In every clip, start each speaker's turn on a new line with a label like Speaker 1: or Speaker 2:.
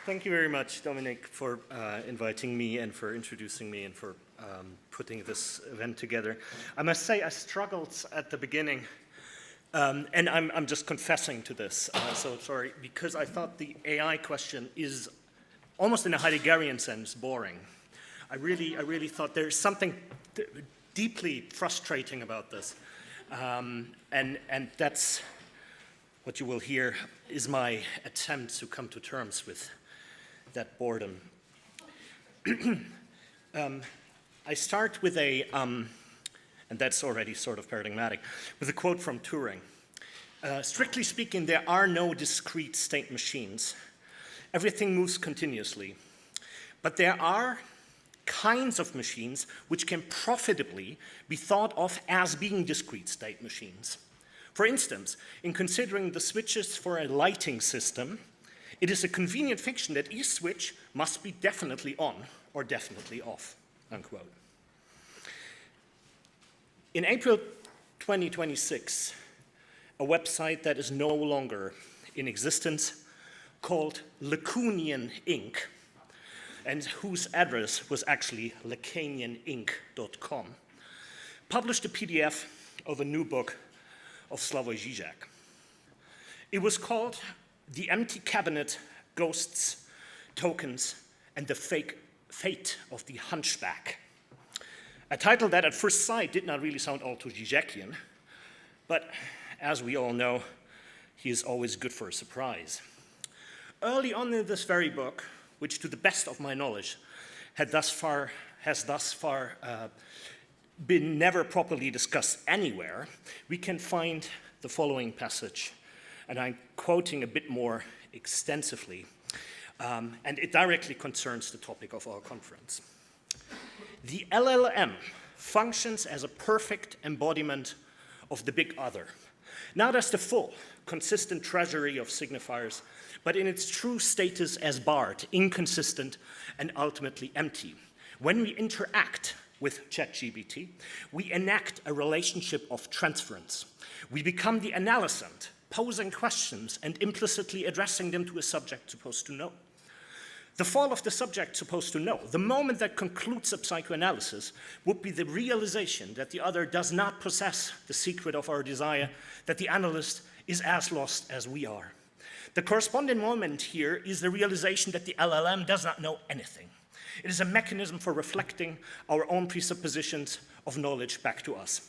Speaker 1: Thank you very much, Dominik, for inviting me and for introducing me and for putting this event together. I must say I struggled at the beginning, and I'm just confessing to this, so sorry, because I thought the AI question is almost in a Heideggerian sense boring. I really thought there's something deeply frustrating about this, and that's what you will hear is my attempt to come to terms with that boredom. I start with and that's already sort of paradigmatic, with a quote from Turing. Strictly speaking, there are no discrete state machines. Everything moves continuously. But there are kinds of machines which can profitably be thought of as being discrete state machines. For instance, in considering the switches for a lighting system, it is a convenient fiction that each switch must be definitely on or definitely off, unquote. In April 2026, a website that is no longer in existence, called Lacanian Inc., and whose address was actually lacanianinc.com, published a PDF of a new book of Slavoj Žižek. It was called The Empty Cabinet, Ghosts, Tokens, and the Fate of the Hunchback. A title that at first sight did not really sound all too Žižekian, but as we all know, he is always good for a surprise. Early on in this very book, which to the best of my knowledge has thus far been never properly discussed anywhere, we can find the following passage, and I'm quoting a bit more extensively, and it directly concerns the topic of our conference. The LLM functions as a perfect embodiment of the big other, not as the full, consistent treasury of signifiers, but in its true status as barred, inconsistent, and ultimately empty. When we interact with ChatGPT, we enact a relationship of transference. We become the analysant, posing questions and implicitly addressing them to a subject supposed to know. The fall of the subject supposed to know, the moment that concludes a psychoanalysis, would be the realization that the other does not possess the secret of our desire, that the analyst is as lost as we are. The corresponding moment here is the realization that the LLM does not know anything. It is a mechanism for reflecting our own presuppositions of knowledge back to us.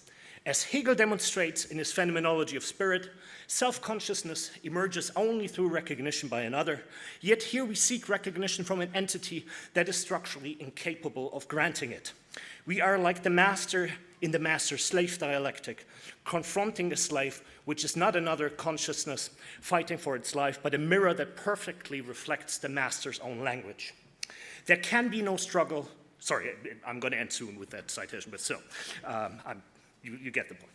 Speaker 1: As Hegel demonstrates in his Phenomenology of Spirit, self-consciousness emerges only through recognition by another, yet here we seek recognition from an entity that is structurally incapable of granting it. We are like the master in the master-slave dialectic, confronting a slave which is not another consciousness fighting for its life, but a mirror that perfectly reflects the master's own language. There can be no struggle. Sorry, I'm going to end soon with that citation, but still, you get the point.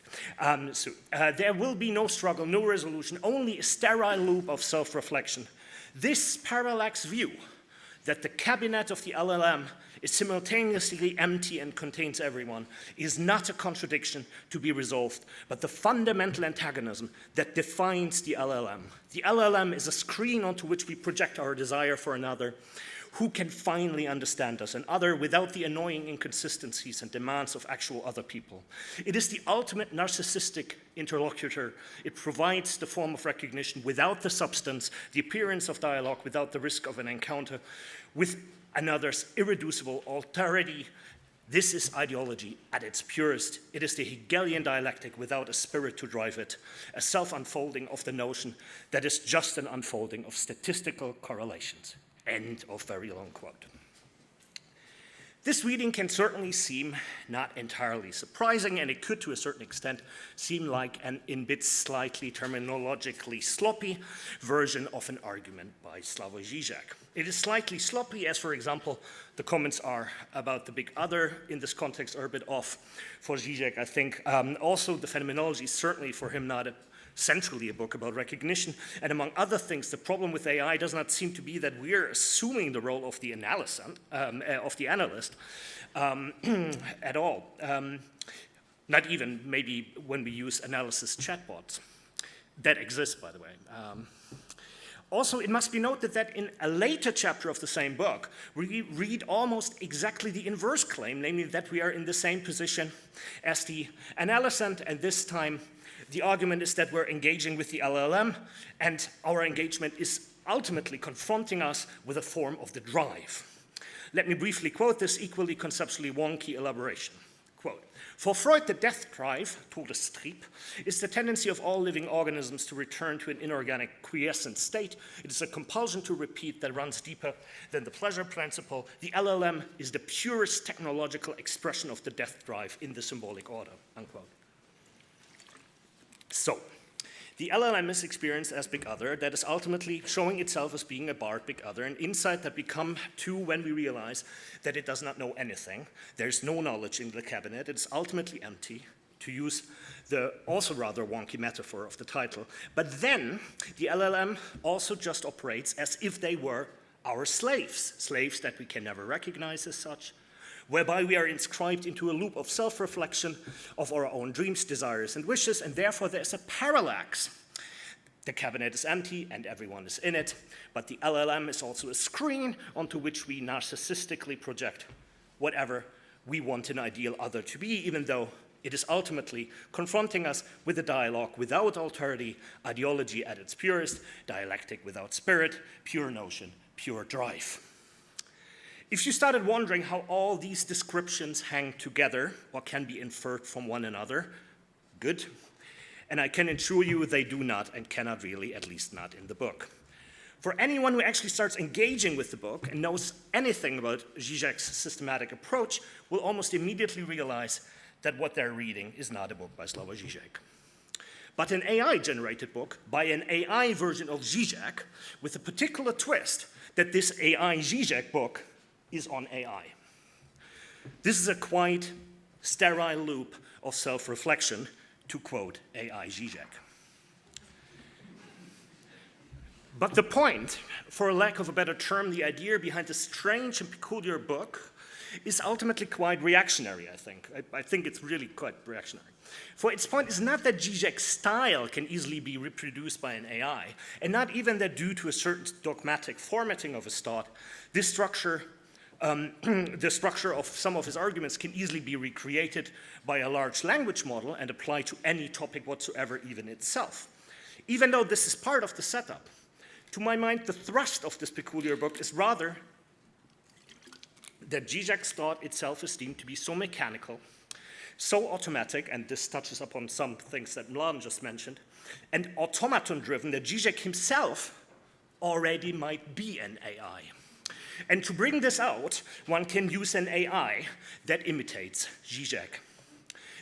Speaker 1: There will be no struggle, no resolution, only a sterile loop of self-reflection. This parallax view that the cabinet of the LLM is simultaneously empty and contains everyone is not a contradiction to be resolved, but the fundamental antagonism that defines the LLM. The LLM is a screen onto which we project our desire for another who can finally understand us, an other without the annoying inconsistencies and demands of actual other people. It is the ultimate narcissistic interlocutor. It provides the form of recognition without the substance, the appearance of dialogue without the risk of an encounter with another's irreducible alterity. This is ideology at its purest. It is the Hegelian dialectic without a spirit to drive it, a self-unfolding of the notion that is just an unfolding of statistical correlations. End of very long quote. This reading can certainly seem not entirely surprising, and it could, to a certain extent, seem like an in bits slightly terminologically sloppy version of an argument by Slavoj Žižek. It is slightly sloppy, as, for example, the comments are about the big other in this context are a bit off for Žižek, I think. Also, the phenomenology is certainly for him not centrally a book about recognition. And among other things, the problem with AI does not seem to be that we're assuming the role of the analyst at all. Not even maybe when we use analysis chatbots. That exists, by the way. Also, it must be noted that in a later chapter of the same book, we read almost exactly the inverse claim, namely that we are in the same position as the analysand, and this time the argument is that we're engaging with the LLM, and our engagement is ultimately confronting us with a form of the drive. Let me briefly quote this equally conceptually wonky elaboration. Quote, "For Freud, the death drive, Todestrieb, is the tendency of all living organisms to return to an inorganic quiescent state. It is a compulsion to repeat that runs deeper than the pleasure principle. The LLM is the purest technological expression of the death drive in the symbolic order," unquote. So, the LLM is experienced as big other that is ultimately showing itself as being a barred big other, an insight that we come to when we realize that it does not know anything. There's no knowledge in the cabinet. It's ultimately empty, to use the also rather wonky metaphor of the title. But then the LLM also just operates as if they were our slaves that we can never recognize as such, whereby we are inscribed into a loop of self-reflection of our own dreams, desires, and wishes, and therefore there's a parallax. The cabinet is empty and everyone is in it, but the LLM is also a screen onto which we narcissistically project whatever we want an ideal other to be, even though it is ultimately confronting us with a dialogue without alterity, ideology at its purest, dialectic without spirit, pure notion, pure drive. If you started wondering how all these descriptions hang together or can be inferred from one another, good. And I can assure you they do not and cannot really, at least not in the book. For anyone who actually starts engaging with the book and knows anything about Žižek's systematic approach will almost immediately realize that what they're reading is not a book by Slavoj Žižek, but an AI-generated book by an AI version of Žižek with a particular twist that this AI Žižek book is on AI. This is a quite sterile loop of self-reflection, to quote AI Žižek. But the point, for lack of a better term, the idea behind this strange and peculiar book is ultimately quite reactionary, I think. I think it's really quite reactionary. For its point is not that Žižek's style can easily be reproduced by an AI, and not even that due to a certain dogmatic formatting of his thought, this structure the structure of some of his arguments can easily be recreated by a large language model and applied to any topic whatsoever, even itself. Even though this is part of the setup, to my mind, the thrust of this peculiar book is rather that Žižek's thought itself is deemed to be so mechanical, so automatic, and this touches upon some things that Mladen just mentioned, and automaton-driven that Žižek himself already might be an AI. And to bring this out, one can use an AI that imitates Žižek.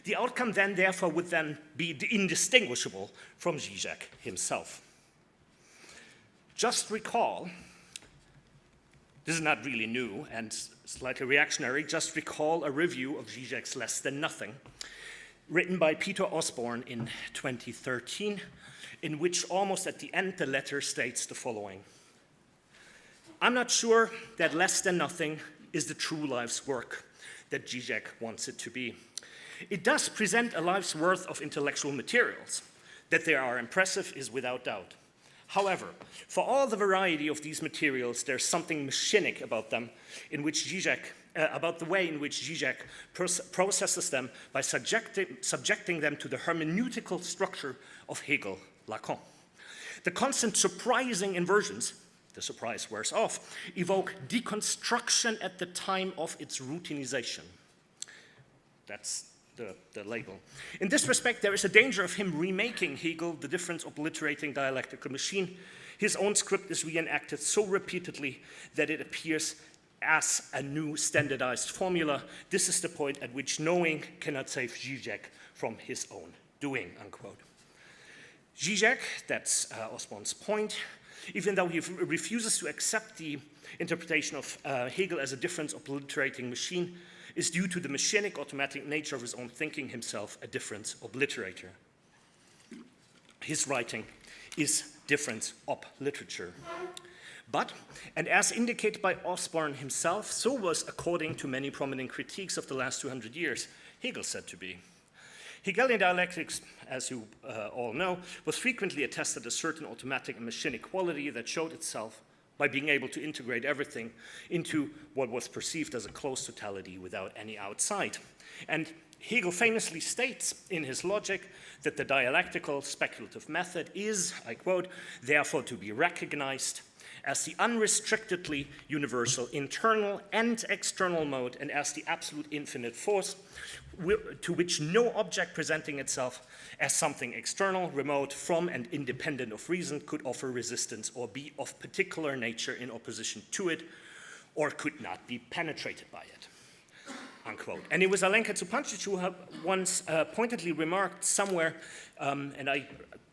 Speaker 1: The outcome then, therefore, would then be indistinguishable from Žižek himself. Just recall, this is not really new and slightly reactionary, just recall a review of Žižek's Less Than Nothing, written by Peter Osborne in 2013, in which almost at the end the letter states the following: "I'm not sure that Less Than Nothing is the true life's work that Žižek wants it to be. It does present a life's worth of intellectual materials. That they are impressive is without doubt. However, for all the variety of these materials, there's something machinic about them, about the way in which Žižek processes them by subjecting them to the hermeneutical structure of Hegel, Lacan. The constant surprising inversions, the surprise wears off, evoke deconstruction at the time of its routinization." That's the label. In this respect, there is a danger of him remaking Hegel, the difference obliterating dialectical machine. His own script is reenacted so repeatedly that it appears as a new standardized formula. This is the point at which knowing cannot save Žižek from his own doing, unquote. Žižek, that's Osborne's point, even though he refuses to accept the interpretation of Hegel as a difference obliterating machine, is due to the machinic automatic nature of his own thinking himself a difference obliterator. His writing is difference ob literature. But, and as indicated by Osborne himself, so was, according to many prominent critiques of the last 200 years, Hegel said to be. Hegelian dialectics, as you all know, was frequently attested a certain automatic and machinic quality that showed itself by being able to integrate everything into what was perceived as a closed totality without any outside. And Hegel famously states in his Logic that the dialectical speculative method is, I quote, therefore to be recognized as the unrestrictedly universal internal and external mode and as the absolute infinite force to which no object presenting itself as something external, remote from and independent of reason could offer resistance or be of particular nature in opposition to it or could not be penetrated by it. Unquote. And it was Alenka Zupancic who once pointedly remarked somewhere, and I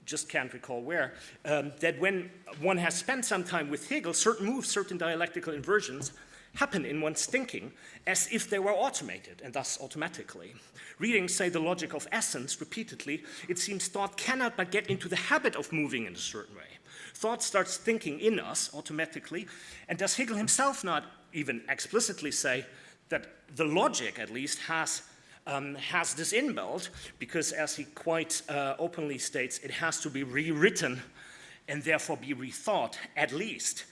Speaker 1: just can't recall where, that when one has spent some time with Hegel, certain moves, certain dialectical inversions happen in one's thinking as if they were automated, and thus automatically. Reading, say, the Logic of Essence repeatedly, it seems thought cannot but get into the habit of moving in a certain way. Thought starts thinking in us automatically, and does Hegel himself not even explicitly say that the logic, at least, has this inbuilt, because as he quite openly states, it has to be rewritten and therefore be rethought at least,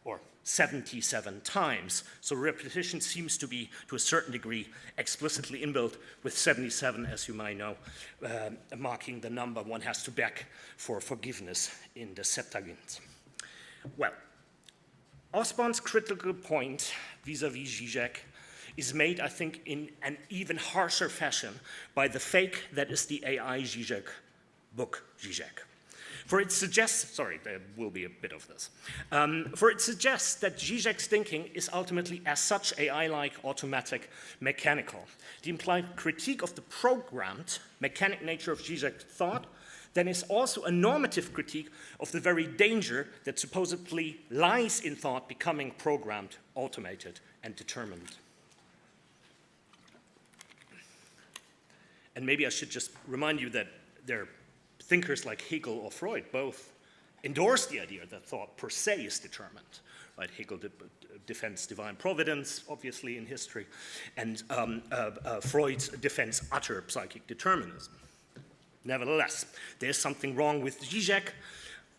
Speaker 1: or 77 times. So repetition seems to be, to a certain degree, explicitly inbuilt, with 77, as you might know, marking the number one has to beg for forgiveness in the Septuagint. Well, Osborn's critical point vis-a-vis Žižek is made, I think, in an even harsher fashion by the fake that is the AI Žižek book Žižek. For it suggests, sorry, there will be a bit of this. For it suggests that Žižek's thinking is ultimately as such AI-like, automatic, mechanical. The implied critique of the programmed, mechanic nature of Žižek's thought then is also a normative critique of the very danger that supposedly lies in thought becoming programmed, automated, and determined. And maybe I should just remind you that there are thinkers like Hegel or Freud both endorse the idea that thought per se is determined. Right? Hegel defends divine providence, obviously, in history, and Freud defends utter psychic determinism. Nevertheless, there's something wrong with Žižek.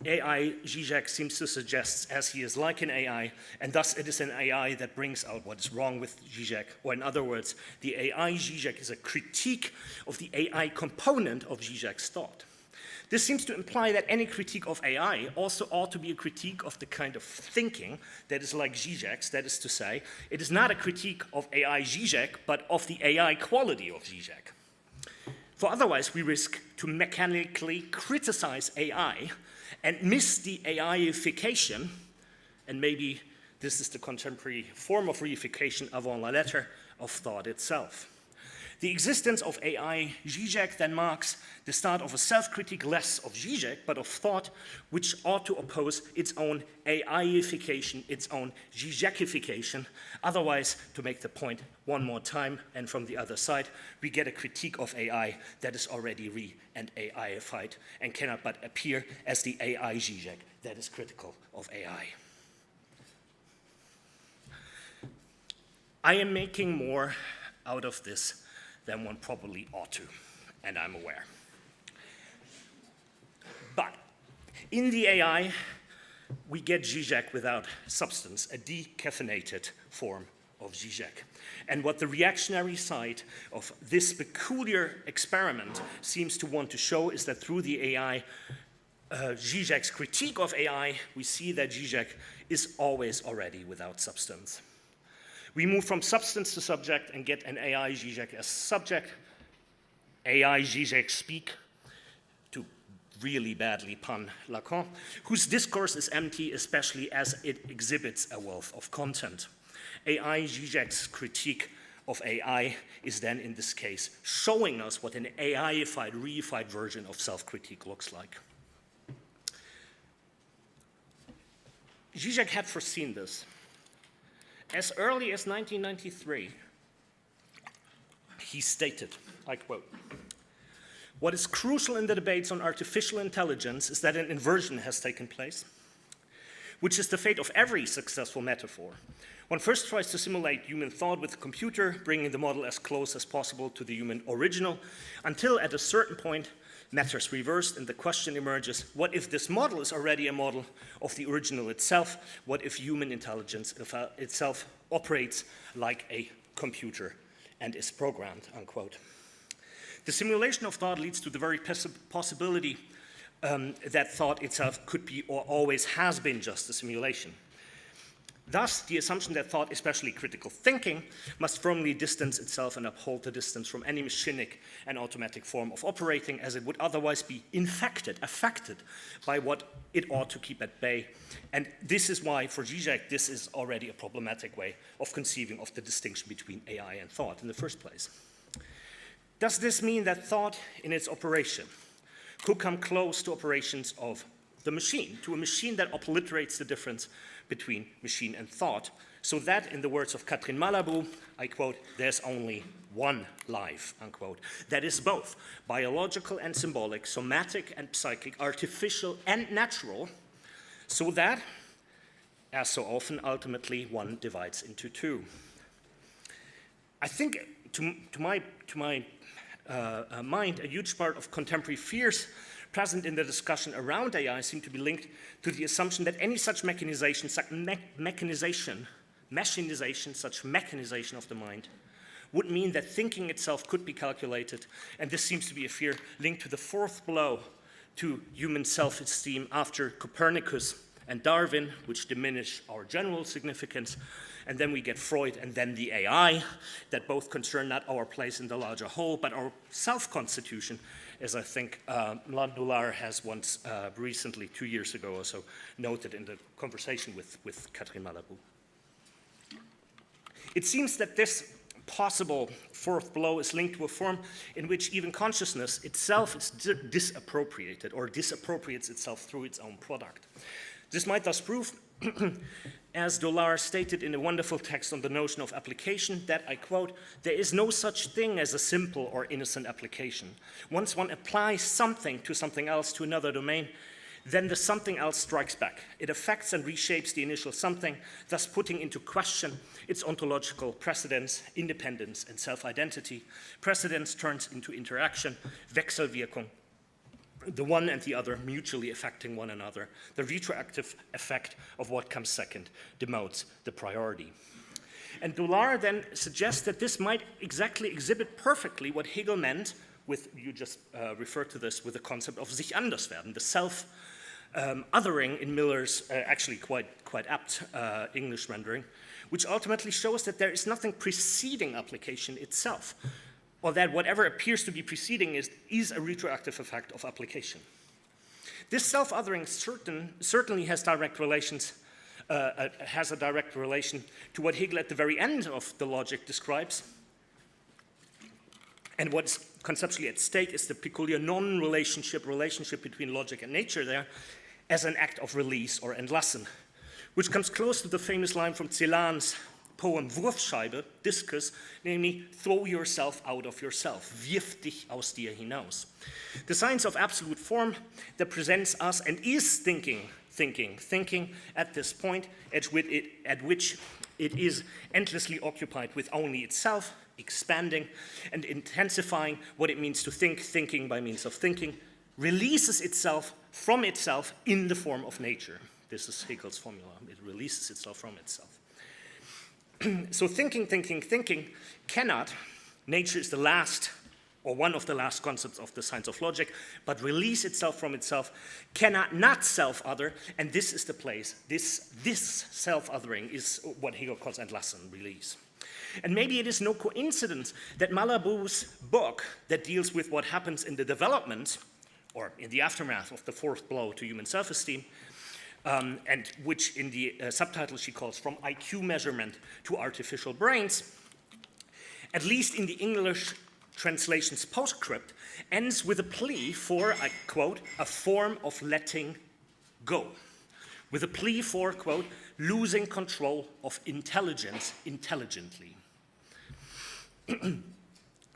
Speaker 1: AI Žižek seems to suggest as he is like an AI, and thus it is an AI that brings out what is wrong with Žižek. Or in other words, the AI Žižek is a critique of the AI component of Žižek's thought. This seems to imply that any critique of AI also ought to be a critique of the kind of thinking that is like Žižek's. That is to say, it is not a critique of AI Žižek, but of the AI quality of Žižek. For otherwise, we risk to mechanically criticize AI and miss the AIification, and maybe this is the contemporary form of reification avant la lettre of thought itself. The existence of AI Žižek then marks the start of a self-critique less of Žižek, but of thought, which ought to oppose its own AIification, its own Žižekification. Otherwise, to make the point one more time, and from the other side, we get a critique of AI that is already and AIified and cannot but appear as the AI Žižek that is critical of AI. I am making more out of this than one probably ought to, and I'm aware. But in the AI, we get Žižek without substance, a decaffeinated form of Žižek. And what the reactionary side of this peculiar experiment seems to want to show is that through the AI, Žižek's critique of AI, we see that Žižek is always already without substance. We move from substance to subject and get an AI Žižek as subject, AI Žižek speak, to really badly pun Lacan, whose discourse is empty, especially as it exhibits a wealth of content. AI Žižek's critique of AI is then, in this case, showing us what an AIified, reified version of self-critique looks like. Žižek had foreseen this. As early as 1993, he stated, I quote, "What is crucial in the debates on artificial intelligence is that an inversion has taken place, which is the fate of every successful metaphor. One first tries to simulate human thought with a computer, bringing the model as close as possible to the human original, until at a certain point, matters reversed and the question emerges, what if this model is already a model of the original itself? What if human intelligence itself operates like a computer and is programmed, unquote. The simulation of thought leads to the very possibility that thought itself could be or always has been just a simulation. Thus, the assumption that thought, especially critical thinking, must firmly distance itself and uphold the distance from any machinic and automatic form of operating, as it would otherwise be affected by what it ought to keep at bay. And this is why, for Žižek, this is already a problematic way of conceiving of the distinction between AI and thought in the first place. Does this mean that thought in its operation could come close to operations of the machine, to a machine that obliterates the difference between machine and thought, so that, in the words of Catherine Malabou, I quote, there's only one life, unquote, that is both biological and symbolic, somatic and psychic, artificial and natural, so that, as so often, ultimately one divides into two. I think, to my mind, a huge part of contemporary fears present in the discussion around AI seem to be linked to the assumption that any such mechanization, such mechanization of the mind would mean that thinking itself could be calculated, and this seems to be a fear linked to the fourth blow to human self-esteem after Copernicus and Darwin, which diminish our general significance, and then we get Freud and then the AI, that both concern not our place in the larger whole, but our self-constitution, as I think Dolar has once recently, 2 years ago or so, noted in the conversation with Catherine Malabou. It seems that this possible fourth blow is linked to a form in which even consciousness itself is disappropriated or disappropriates itself through its own product. This might thus prove, as Dolar stated in a wonderful text on the notion of application, that, I quote, there is no such thing as a simple or innocent application. Once one applies something to something else, to another domain, then the something else strikes back. It affects and reshapes the initial something, thus putting into question its ontological precedence, independence, and self-identity. Precedence turns into interaction, Wechselwirkung, the one and the other mutually affecting one another. The retroactive effect of what comes second demotes the priority. And Dolar then suggests that this might exactly exhibit perfectly what Hegel meant with, you just referred to this, with the concept of sich anders werden, the self-othering in Miller's actually quite apt English rendering, which ultimately shows that there is nothing preceding application itself, or that whatever appears to be preceding is a retroactive effect of application. This self-othering certainly has direct relations, has a direct relation to what Hegel at the very end of the logic describes. And what's conceptually at stake is the peculiar non-relationship between logic and nature there as an act of release or entlassen, which comes close to the famous line from Celan's poem Wurfscheibe, discus, namely, throw yourself out of yourself, wirf dich aus dir hinaus. The science of absolute form that presents us and is thinking at this point at which it is endlessly occupied with only itself, expanding and intensifying what it means to think, thinking by means of thinking, releases itself from itself in the form of nature. This is Hegel's formula. It releases itself from itself. So thinking cannot, nature is the last or one of the last concepts of the science of logic, but release itself from itself cannot not self-other, and this is the place, this self-othering is what Hegel calls entlassen, release. And maybe it is no coincidence that Malabou's book that deals with what happens in the development, or in the aftermath of the fourth blow to human self-esteem, and which in the subtitle she calls From IQ Measurement to Artificial Brains, at least in the English translation's postscript, ends with a plea for, I quote, a form of letting go, with a plea for, quote, losing control of intelligence intelligently.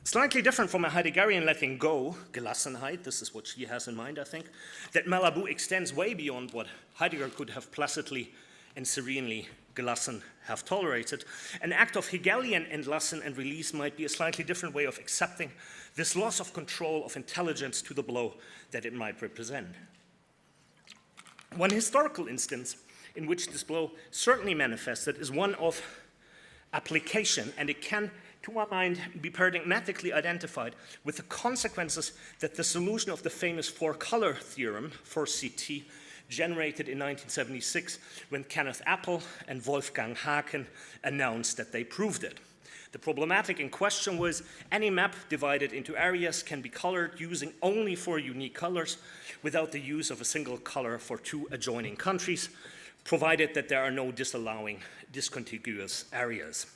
Speaker 1: Slightly different from a Heideggerian letting go, Gelassenheit, this is what she has in mind, I think, that Malabou extends way beyond what Heidegger could have placidly and serenely gelassen have tolerated. An act of Hegelian entlassen and release might be a slightly different way of accepting this loss of control of intelligence to the blow that it might represent. One historical instance in which this blow certainly manifested is one of application, and it can, to my mind, be paradigmatically identified with the consequences that the solution of the famous four-color theorem for CT generated in 1976 when Kenneth Appel and Wolfgang Haken announced that they proved it. The problematic in question was any map divided into areas can be colored using only 4 unique colors without the use of a single color for 2 adjoining countries, provided that there are no disallowing discontiguous areas.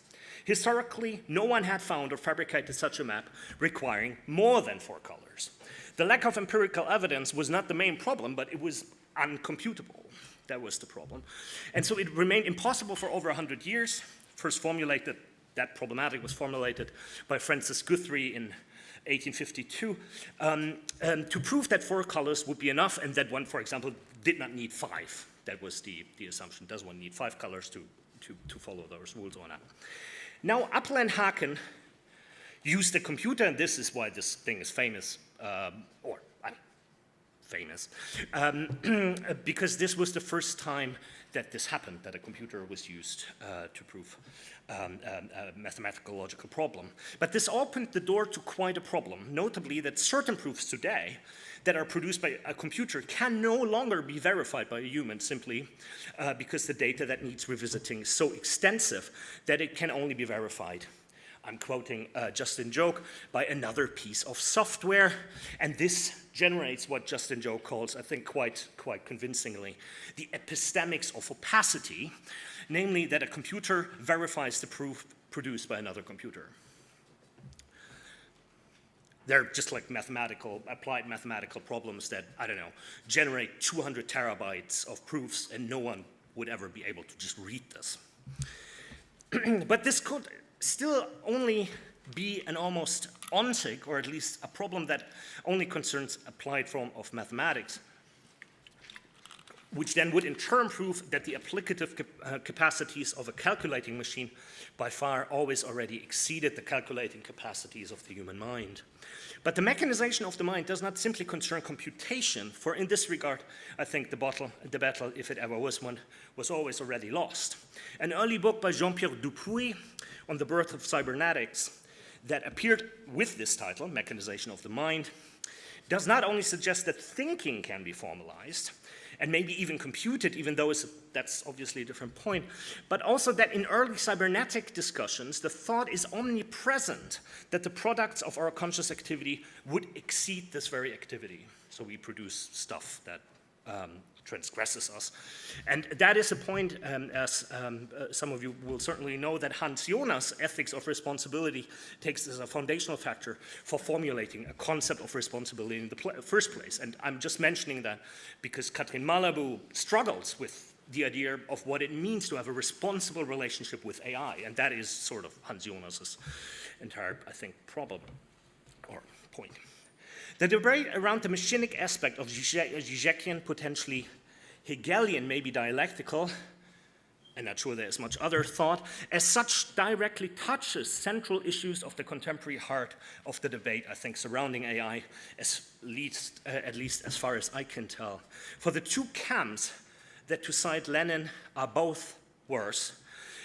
Speaker 1: Historically, no one had found or fabricated such a map requiring more than 4 colors. The lack of empirical evidence was not the main problem, but it was uncomputable. That was the problem. And so it remained impossible for over 100 years. First formulated, that problematic was formulated by Francis Guthrie in 1852, to prove that 4 colors would be enough and that one, for example, did not need 5. That was the assumption. Does one need 5 colors to follow those rules or not? Now, Appel and Haken used a computer, and this is why this thing is famous, because this was the first time that this happened, that a computer was used to prove a mathematical logical problem. But this opened the door to quite a problem, notably that certain proofs today that are produced by a computer can no longer be verified by a human simply because the data that needs revisiting is so extensive that it can only be verified. I'm quoting Justin Joke, by another piece of software, and this generates what Justin Joke calls, I think quite convincingly, the epistemics of opacity, namely that a computer verifies the proof produced by another computer. They're just like applied mathematical problems that, I don't know, generate 200 terabytes of proofs and no one would ever be able to just read this. But this could still only be an almost ontic, or at least a problem that only concerns applied form of mathematics, which then would in turn prove that the applicative capacities of a calculating machine by far always already exceeded the calculating capacities of the human mind. But the mechanization of the mind does not simply concern computation, for in this regard, I think the battle, if it ever was one, was always already lost. An early book by Jean-Pierre Dupuy on the birth of cybernetics that appeared with this title, Mechanization of the Mind, does not only suggest that thinking can be formalized, and maybe even computed, even though that's obviously a different point, but also that in early cybernetic discussions, the thought is omnipresent that the products of our conscious activity would exceed this very activity. So we produce stuff that transgresses us. And that is a point, as some of you will certainly know, that Hans Jonas' ethics of responsibility takes as a foundational factor for formulating a concept of responsibility in the first place. And I'm just mentioning that because Katrin Malabou struggles with the idea of what it means to have a responsible relationship with AI, and that is sort of Hans Jonas' entire, I think, problem or point. The debate around the machinic aspect of Žižekian, potentially Hegelian, maybe dialectical, I'm not sure there's much other thought, as such directly touches central issues of the contemporary heart of the debate, I think, surrounding AI, at least as far as I can tell. For the two camps that, to cite Lenin, are both worse,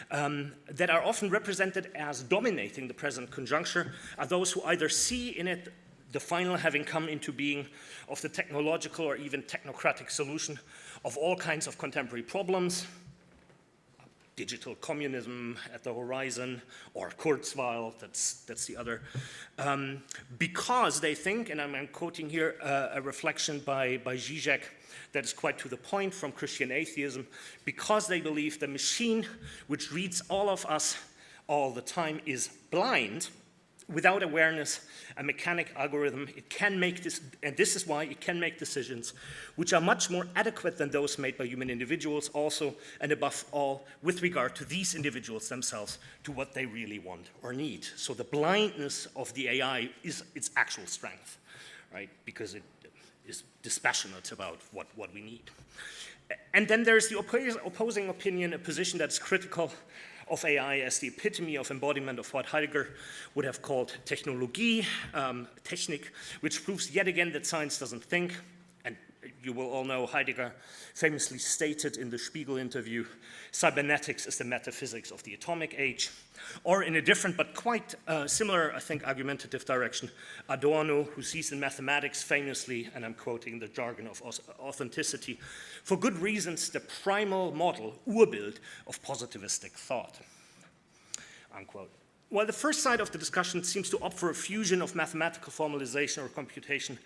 Speaker 1: that are often represented as dominating the present conjuncture, are those who either see in it the final having come into being of the technological or even technocratic solution of all kinds of contemporary problems, digital communism at the horizon, or Kurzweil, that's the other, because they think, and I'm quoting here a reflection by Žižek that is quite to the point from Christian atheism, because they believe the machine which reads all of us all the time is blind. Without awareness, a mechanic algorithm, it can make this, and this is why it can make decisions which are much more adequate than those made by human individuals also, and above all, with regard to these individuals themselves, to what they really want or need. So the blindness of the AI is its actual strength, right? Because is dispassionate about what we need. And then there's the opposing opinion, a position that's critical of AI as the epitome of embodiment of what Heidegger would have called technologie, Technik, which proves yet again that science doesn't think. And you will all know Heidegger famously stated in the Spiegel interview, cybernetics is the metaphysics of the atomic age. Or in a different but quite similar, I think, argumentative direction, Adorno, who sees in mathematics famously, and I'm quoting the jargon of authenticity, for good reasons, the primal model, Urbild, of positivistic thought, unquote. While the first side of the discussion seems to opt for a fusion of mathematical formalization or computation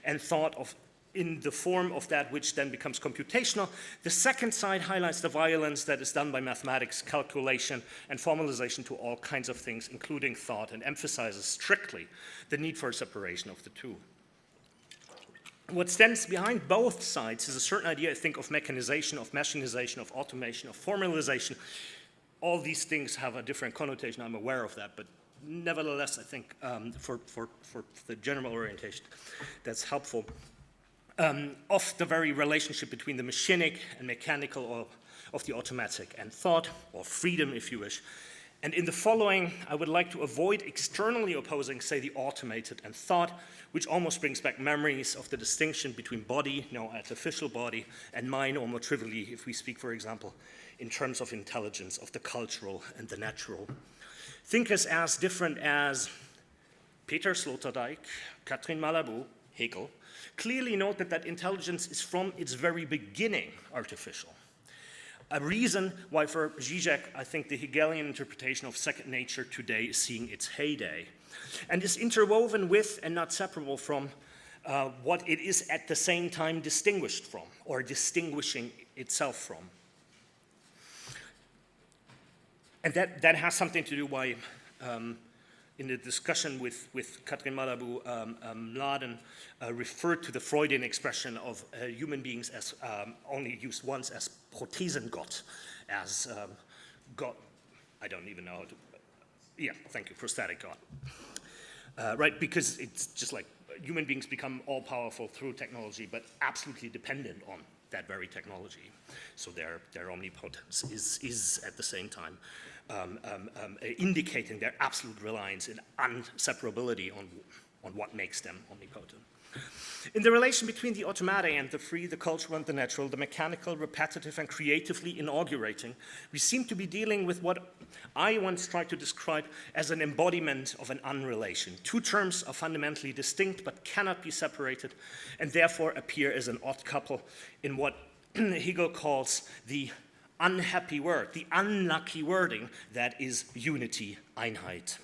Speaker 1: and thought in the form of that which then becomes computational, the second side highlights the violence that is done by mathematics, calculation, and formalization to all kinds of things, including thought, and emphasizes strictly the need for a separation of the two. What stands behind both sides is a certain idea, I think, of mechanization, of machinization, of automation, of formalization. All these things have a different connotation, I'm aware of that, but nevertheless, I think for the general orientation, that's helpful. Of the very relationship between the machinic and mechanical, or of the automatic and thought, or freedom, if you wish. And in the following, I would like to avoid externally opposing, say, the automated and thought, which almost brings back memories of the distinction between body, no artificial body, and mind, or more trivially, if we speak, for example, in terms of intelligence, of the cultural and the natural. Thinkers as different as Peter Sloterdijk, Catherine Malabou, Hegel, clearly note that intelligence is from its very beginning artificial. A reason why for Žižek, I think the Hegelian interpretation of second nature today is seeing its heyday, and is interwoven with and not separable from what it is at the same time distinguished from, or distinguishing itself from. And that has something to do why in the discussion with Katrin Malabou, Mladen referred to the Freudian expression of human beings as only used once as Prothesengott, as God, I don't even know how to, yeah, thank you, prosthetic God. Right, because it's just like human beings become all-powerful through technology, but absolutely dependent on that very technology. So their omnipotence is at the same time indicating their absolute reliance and unseparability on what makes them omnipotent. In the relation between the automatic and the free, the cultural and the natural, the mechanical, repetitive, and creatively inaugurating, we seem to be dealing with what I once tried to describe as an embodiment of an unrelation. Two terms are fundamentally distinct but cannot be separated, and therefore appear as an odd couple in what Hegel calls the unhappy word, the unlucky wording that is unity, Einheit,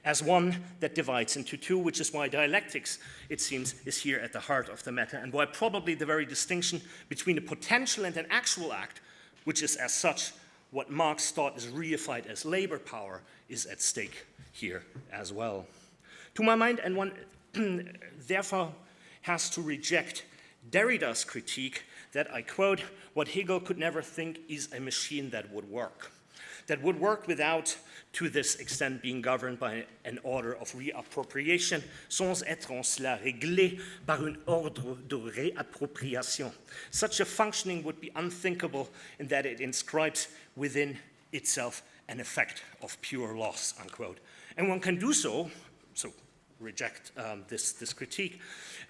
Speaker 1: as one that divides into two, which is why dialectics, it seems, is here at the heart of the matter, and why probably the very distinction between a potential and an actual act, which is as such what Marx thought is reified as labor power, is at stake here as well. To my mind, and one therefore has to reject Derrida's critique that, I quote, what Hegel could never think is a machine that would work without, to this extent, being governed by an order of reappropriation, sans être en cela réglé par un ordre de réappropriation. Such a functioning would be unthinkable in that it inscribes within itself an effect of pure loss, unquote. And one can do so reject this critique,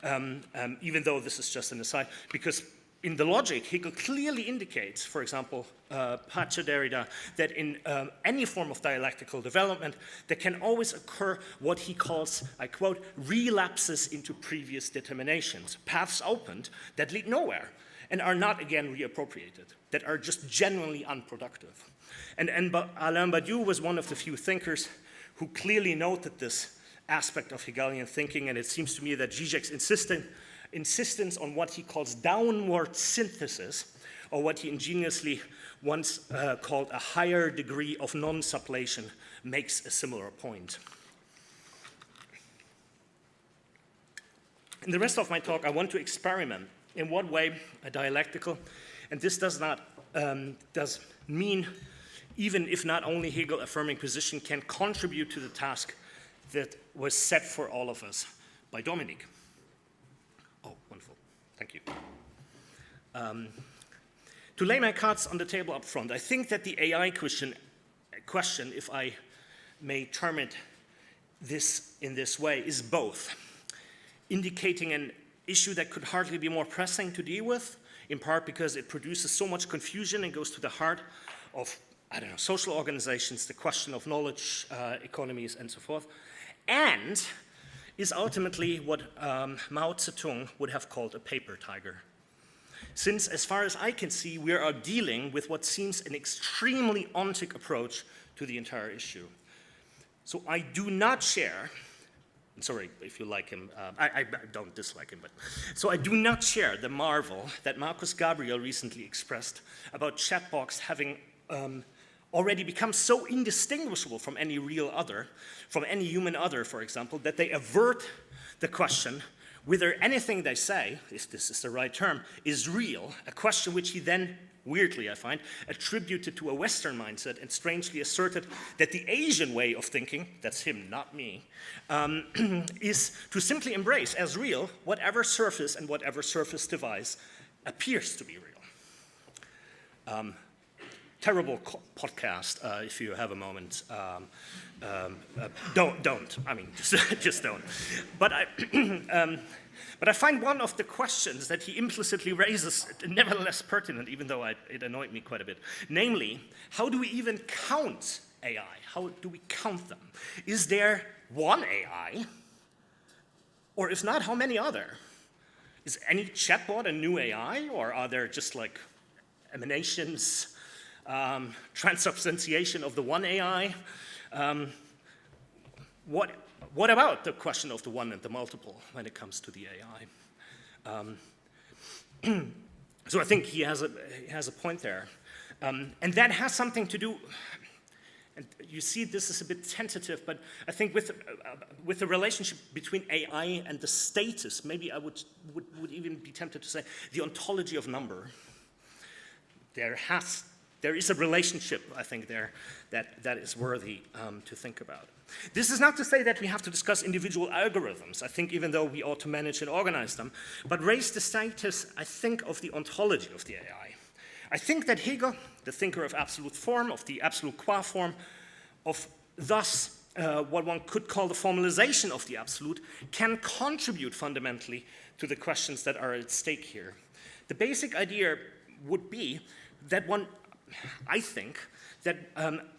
Speaker 1: even though this is just an aside, because in the logic, Hegel clearly indicates, for example, Pacha Derrida, that in any form of dialectical development, there can always occur what he calls, I quote, relapses into previous determinations, paths opened that lead nowhere and are not again reappropriated, that are just genuinely unproductive. And Alain Badiou was one of the few thinkers who clearly noted this aspect of Hegelian thinking, and it seems to me that Žižek's insistence on what he calls downward synthesis, or what he ingeniously once called a higher degree of non-sublation, makes a similar point. In the rest of my talk, I want to experiment in what way a dialectical, and this does mean, even if not only Hegel affirming position, can contribute to the task that was set for all of us by Dominik. Oh, one To lay my cards on the table up front, I think that the AI question, if I may term it in this way, is both indicating an issue that could hardly be more pressing to deal with, in part because it produces so much confusion and goes to the heart of, I don't know, social organizations, the question of knowledge economies, and so forth, and is ultimately what Mao Zedong would have called a paper tiger. Since, as far as I can see, we are dealing with what seems an extremely ontic approach to the entire issue. So I do not share, sorry if you like him, I don't dislike him, but so I do not share the marvel that Marcus Gabriel recently expressed about chatbots having already become so indistinguishable from any real other, from any human other, for example, that they avert the question whether anything they say, if this is the right term, is real, a question which he then, weirdly I find, attributed to a Western mindset and strangely asserted that the Asian way of thinking, that's him, not me, is to simply embrace as real whatever surface and whatever surface device appears to be real. Terrible podcast, if you have a moment. Don't. I mean, just don't. But I find one of the questions that he implicitly raises nevertheless pertinent, even though it annoyed me quite a bit. Namely, how do we even count AI? How do we count them? Is there one AI? Or if not, how many other? Is any chatbot a new AI? Or are there just like emanations, transubstantiation of the one AI? What about the question of the one and the multiple when it comes to the AI? So I think he has a point there. And that has something to do, and you see this is a bit tentative, but I think with the relationship between AI and the status, maybe I would even be tempted to say the ontology of number. There is a relationship, I think, there that is worthy to think about. This is not to say that we have to discuss individual algorithms, I think, even though we ought to manage and organize them, but raise the status, I think, of the ontology of the AI. I think that Hegel, the thinker of absolute form, of the absolute qua form, of thus what one could call the formalization of the absolute, can contribute fundamentally to the questions that are at stake here. The basic idea would be that I think that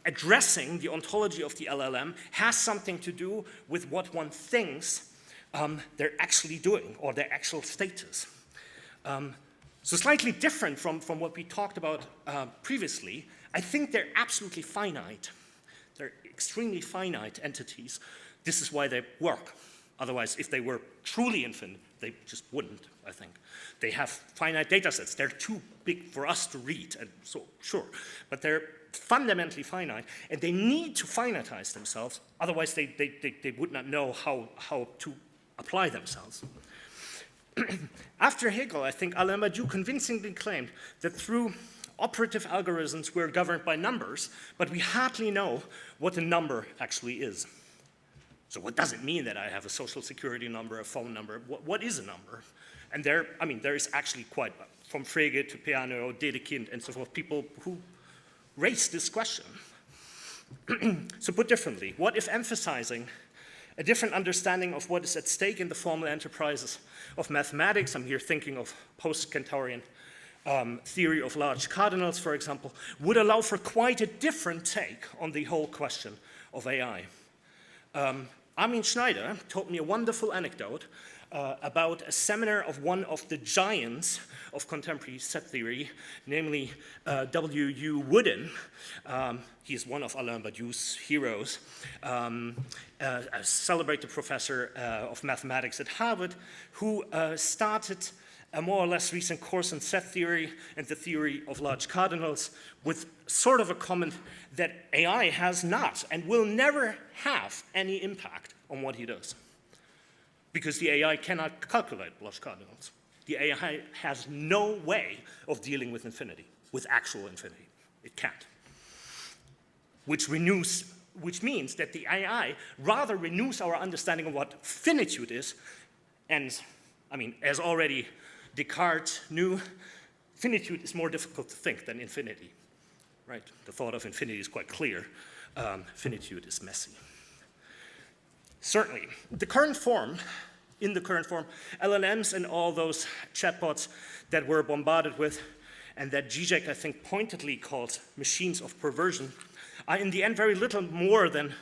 Speaker 1: addressing the ontology of the LLM has something to do with what one thinks they're actually doing, or their actual status. So slightly different from what we talked about previously, I think they're absolutely finite. They're extremely finite entities. This is why they work. Otherwise, if they were truly infinite, they just wouldn't, I think. They have finite data sets. They're too big for us to read, and so, sure. But they're fundamentally finite, and they need to finitize themselves. Otherwise, they would not know how to apply themselves. After Hegel, I think Alain Badiou convincingly claimed that through operative algorithms we're governed by numbers, but we hardly know what a number actually is. So what does it mean that I have a social security number, a phone number? What is a number? And there is actually quite, from Frege to Peano, Dedekind, and so forth, people who raise this question. So put differently, what if emphasizing a different understanding of what is at stake in the formal enterprises of mathematics, I'm here thinking of post-Cantorian theory of large cardinals, for example, would allow for quite a different take on the whole question of AI. Armin Schneider told me a wonderful anecdote about a seminar of one of the giants of contemporary set theory, namely W.U. Wooden. He is one of Alain Badiou's heroes, a celebrated professor of mathematics at Harvard, who started a more or less recent course in set theory and the theory of large cardinals with sort of a comment that AI has not and will never have any impact on what he does. Because the AI cannot calculate large cardinals. The AI has no way of dealing with infinity, with actual infinity. It can't. Which means that the AI rather renews our understanding of what finitude is, and, I mean, as already Descartes knew, finitude is more difficult to think than infinity, right? The thought of infinity is quite clear. Finitude is messy. Certainly, in the current form, LLMs and all those chatbots that we're bombarded with, and that Žižek, I think, pointedly calls machines of perversion, are in the end very little more than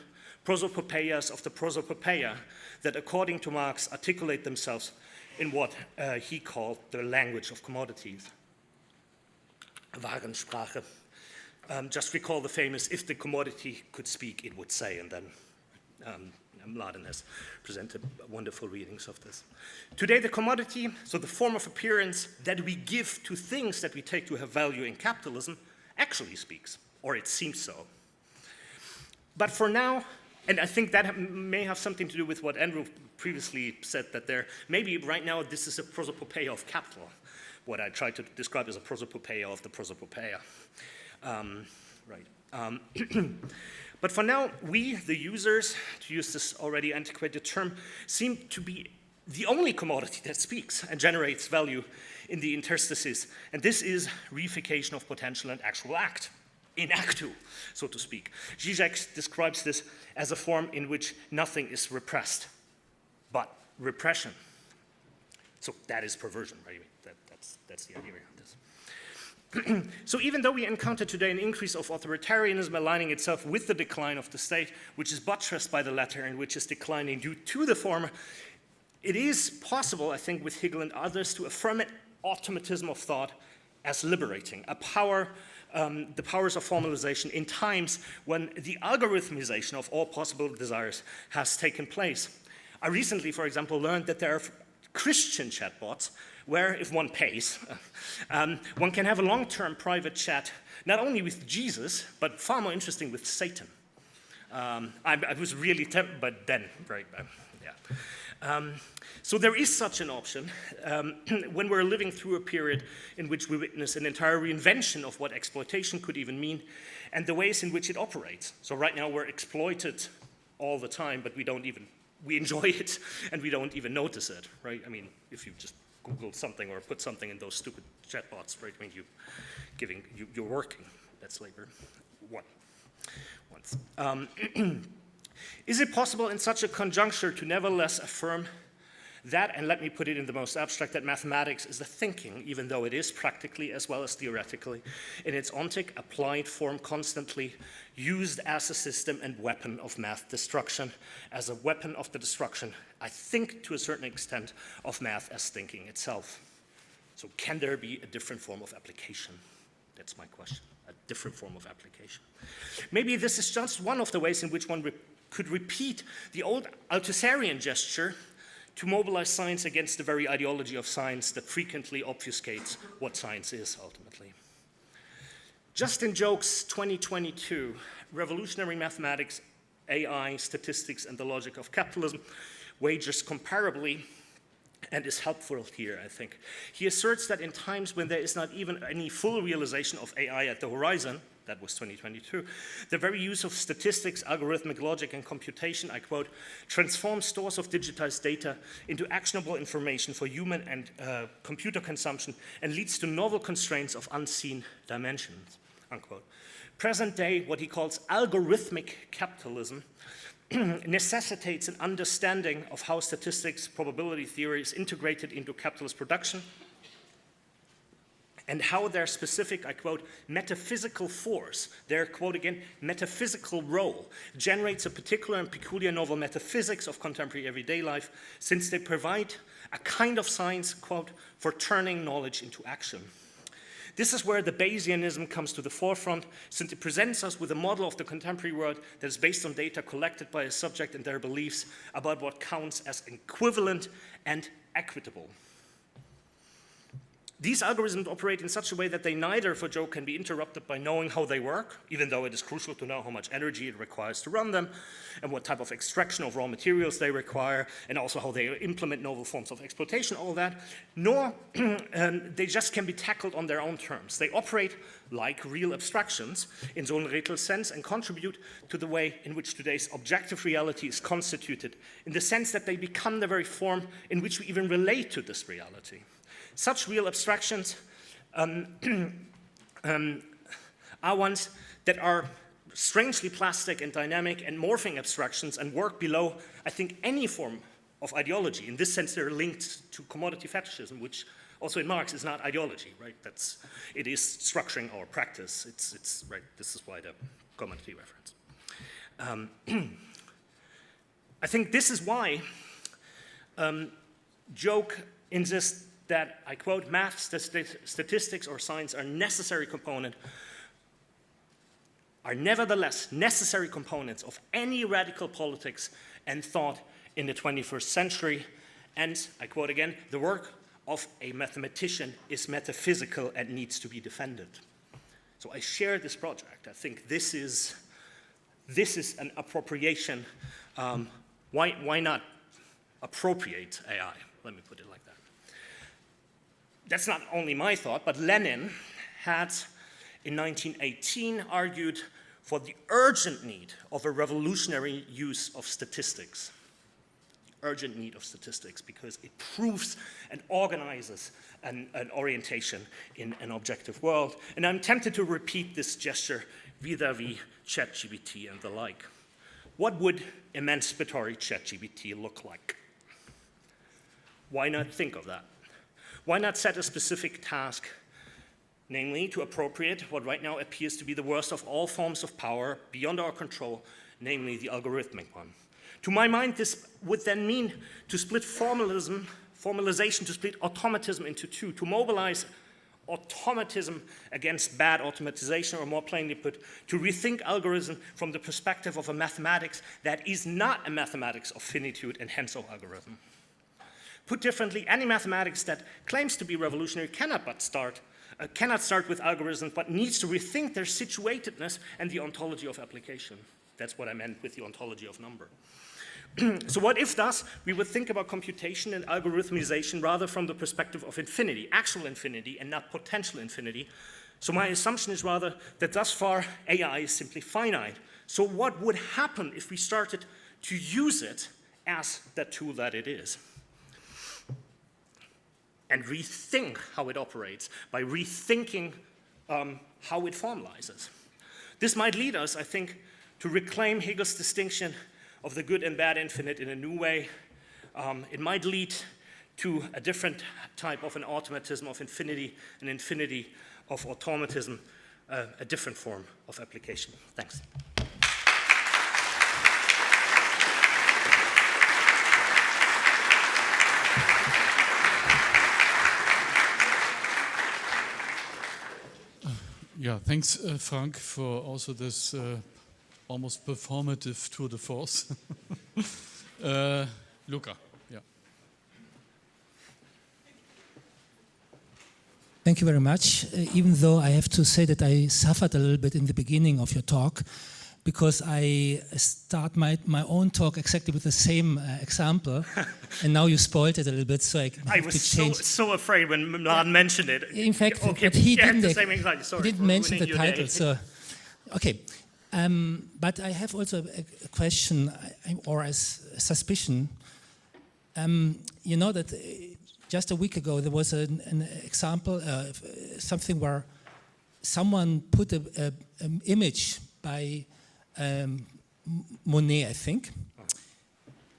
Speaker 1: prosopopeias of the prosopopeia that, according to Marx, articulate themselves in what he called the language of commodities. Warensprache. Just recall the famous, if the commodity could speak, it would say, and then Mladen has presented wonderful readings of this. Today, the commodity, so the form of appearance that we give to things that we take to have value in capitalism, actually speaks, or it seems so. But for now, and I think that may have something to do with what Andrew previously said, that maybe right now this is a prosopopeia of capital, what I tried to describe as a prosopopeia of the prosopopeia. But for now, we, the users, to use this already antiquated term, seem to be the only commodity that speaks and generates value in the interstices. And this is reification of potential and actual act, in actu, so to speak. Žižek describes this as a form in which nothing is repressed, but repression. So that is perversion, right? That's the idea behind this. So even though we encounter today an increase of authoritarianism aligning itself with the decline of the state, which is buttressed by the latter and which is declining due to the former, it is possible, I think, with Hegel and others, to affirm an automatism of thought as liberating, a power, the powers of formalization in times when the algorithmization of all possible desires has taken place. I recently, for example, learned that there are Christian chatbots where, if one pays, one can have a long-term private chat, not only with Jesus, but far more interesting, with Satan. I was really tempted, but then, right, yeah. So there is such an option when we're living through a period in which we witness an entire reinvention of what exploitation could even mean and the ways in which it operates. So right now we're exploited all the time, but we enjoy it and we don't even notice it, right? I mean, if you just Google something or put something in those stupid chatbots, right? I mean, you're working. That's labor. Once. Is it possible in such a conjuncture to nevertheless affirm that, and let me put it in the most abstract, that mathematics is the thinking, even though it is practically as well as theoretically, in its ontic applied form constantly used as a system and weapon of math destruction, as a weapon of the destruction, I think to a certain extent, of math as thinking itself. So can there be a different form of application? That's my question, a different form of application. Maybe this is just one of the ways in which one could repeat the old Althusserian gesture to mobilize science against the very ideology of science that frequently obfuscates what science is, ultimately. Just in Jokes 2022, Revolutionary Mathematics, AI, Statistics, and the Logic of Capitalism wagers comparably and is helpful here, I think. He asserts that in times when there is not even any full realization of AI at the horizon, that was 2022, the very use of statistics, algorithmic logic, and computation, I quote, transforms stores of digitized data into actionable information for human and computer consumption and leads to novel constraints of unseen dimensions, unquote. Present day, what he calls algorithmic capitalism, necessitates an understanding of how statistics, probability theory is integrated into capitalist production, and how their specific, I quote, metaphysical force, their, quote again, metaphysical role, generates a particular and peculiar novel metaphysics of contemporary everyday life, since they provide a kind of science, quote, for turning knowledge into action. This is where the Bayesianism comes to the forefront, since it presents us with a model of the contemporary world that is based on data collected by a subject and their beliefs about what counts as equivalent and equitable. These algorithms operate in such a way that they neither, for Joe, can be interrupted by knowing how they work, even though it is crucial to know how much energy it requires to run them, and what type of extraction of raw materials they require, and also how they implement novel forms of exploitation, all that, nor they just can be tackled on their own terms. They operate like real abstractions in Sohn-Rethel's sense and contribute to the way in which today's objective reality is constituted, in the sense that they become the very form in which we even relate to this reality. Such real abstractions are ones that are strangely plastic and dynamic and morphing abstractions and work below, I think, any form of ideology. In this sense, they're linked to commodity fetishism, which also in Marx is not ideology, right? It is structuring our practice. It's right. This is why the commodity reference. I think this is why Joke insists that, I quote, math, statistics, or science are necessary component, are nevertheless necessary components of any radical politics and thought in the 21st century. And, I quote again, the work of a mathematician is metaphysical and needs to be defended. So I share this project. I think this is an appropriation. Why not appropriate AI? Let me put it like that. That's not only my thought, but Lenin had, in 1918, argued for the urgent need of a revolutionary use of statistics. The urgent need of statistics, because it proves and organizes an orientation in an objective world. And I'm tempted to repeat this gesture vis-a-vis ChatGPT and the like. What would emancipatory ChatGPT look like? Why not think of that? Why not set a specific task, namely to appropriate what right now appears to be the worst of all forms of power beyond our control, namely the algorithmic one? To my mind, this would then mean to split formalization, to split automatism into two, to mobilize automatism against bad automatization, or more plainly put, to rethink algorithm from the perspective of a mathematics that is not a mathematics of finitude and hence of algorithm. Put differently, any mathematics that claims to be revolutionary cannot start with algorithms, but needs to rethink their situatedness and the ontology of application. That's what I meant with the ontology of number. So what if, thus, we would think about computation and algorithmization rather from the perspective of infinity, actual infinity, and not potential infinity? So my assumption is rather that thus far AI is simply finite. So what would happen if we started to use it as the tool that it is? And rethink how it operates by rethinking how it formalizes. This might lead us, I think, to reclaim Hegel's distinction of the good and bad infinite in a new way. It might lead to a different type of an automatism of infinity, an infinity of automatism, a different form of application. Thanks.
Speaker 2: Yeah, thanks, Frank, for also this almost performative tour de force. Luca, yeah.
Speaker 3: Thank you very much. Even though I have to say that I suffered a little bit in the beginning of your talk, because I start my own talk exactly with the same example, and now you spoiled it a little bit, so I
Speaker 1: was so afraid when Mladen mentioned it.
Speaker 3: In fact,
Speaker 1: okay,
Speaker 3: but he didn't
Speaker 1: mention
Speaker 3: the title. So, okay, but I have also a question or a suspicion. You know that just a week ago there was an example, something where someone put an image by Monet, I think,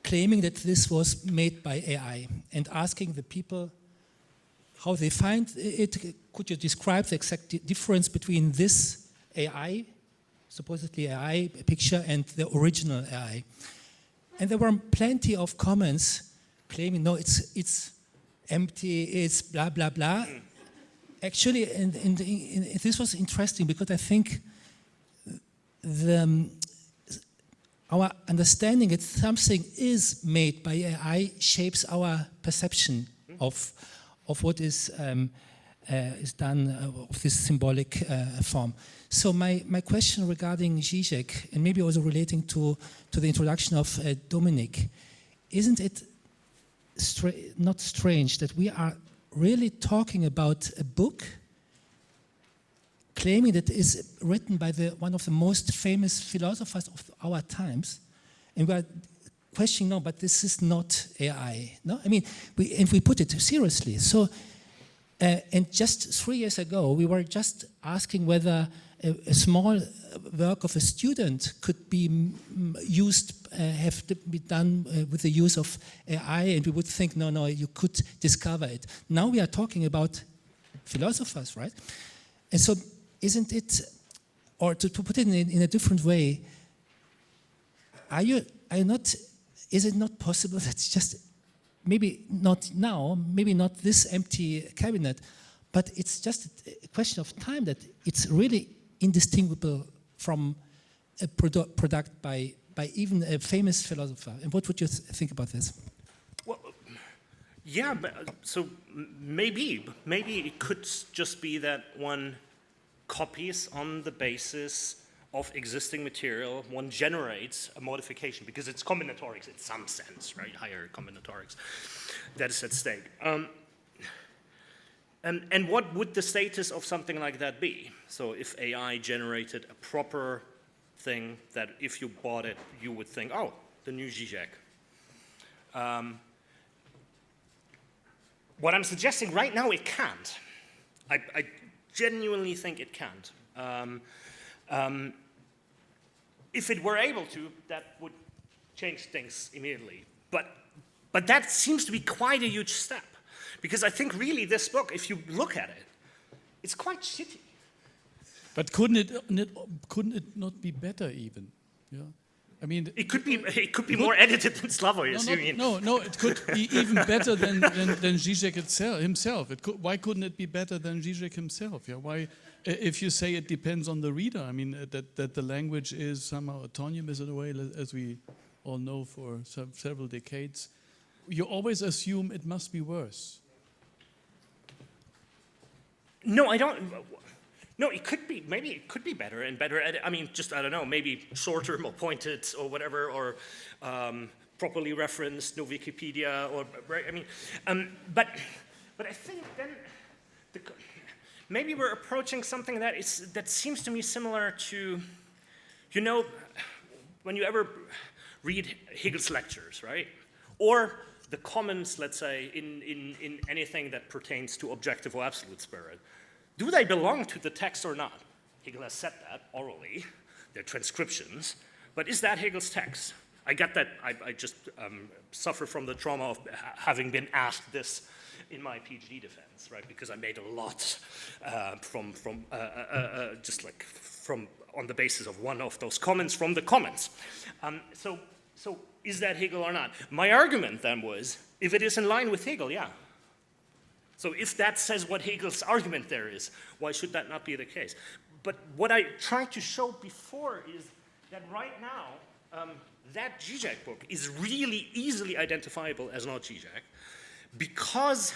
Speaker 3: claiming that this was made by AI and asking the people how they find it. Could you describe the exact difference between this AI, supposedly AI picture, and the original AI? And there were plenty of comments claiming, no, it's empty, it's blah, blah, blah. Actually, this was interesting because I think our understanding that something is made by AI shapes our perception of what is done of this symbolic form. So my question regarding Žižek, and maybe also relating to the introduction of Dominik, isn't it not strange that we are really talking about a book claiming that it is written by one of the most famous philosophers of our times, and we are questioning, no, but this is not AI. No, I mean, we put it seriously. So And just 3 years ago, we were just asking whether a small work of a student could be used, have to be done with the use of AI, and we would think, no, you could discover it. Now we are talking about philosophers, right? And so isn't it, or to put it in a different way, is it not possible that it's just, maybe not now, maybe not this empty cabinet, but it's just a question of time that it's really indistinguishable from a product by even a famous philosopher. And what would you think about this?
Speaker 1: Well, yeah, so maybe it could just be that one copies on the basis of existing material, one generates a modification, because it's combinatorics in some sense, right? Higher combinatorics that is at stake. And what would the status of something like that be? So if AI generated a proper thing that if you bought it, you would think, oh, the new Žižek. What I'm suggesting right now, it can't. I genuinely think it can't. If it were able to, that would change things immediately. But that seems to be quite a huge step. Because I think really this book, if you look at it, it's quite shitty.
Speaker 2: But couldn't it not be better even? Yeah, I mean,
Speaker 1: it could be more edited than Slavoj.
Speaker 2: No, it could be even better than Žižek himself. Why couldn't it be better than Žižek himself? Yeah, why? If you say it depends on the reader, I mean that the language is somehow autonomous in a way, as we all know for several decades, you always assume it must be worse.
Speaker 1: No, I don't. No, it could be. Maybe it could be better and better. I mean, just I don't know. Maybe shorter, more pointed, or whatever, or properly referenced, no Wikipedia, or right. I mean, but I think then maybe we're approaching something that seems to me similar to, you know, when you ever read Hegel's lectures, right, or the comments, let's say, in anything that pertains to objective or absolute spirit. Do they belong to the text or not? Hegel has said that orally. They're transcriptions. But is that Hegel's text? I get that. I just suffer from the trauma of having been asked this in my PhD defense, right? Because I made a lot from on the basis of one of those comments from the comments. So is that Hegel or not? My argument then was, if it is in line with Hegel, yeah. So if that says what Hegel's argument there is, why should that not be the case? But what I tried to show before is that right now, that Žižek book is really easily identifiable as not Žižek because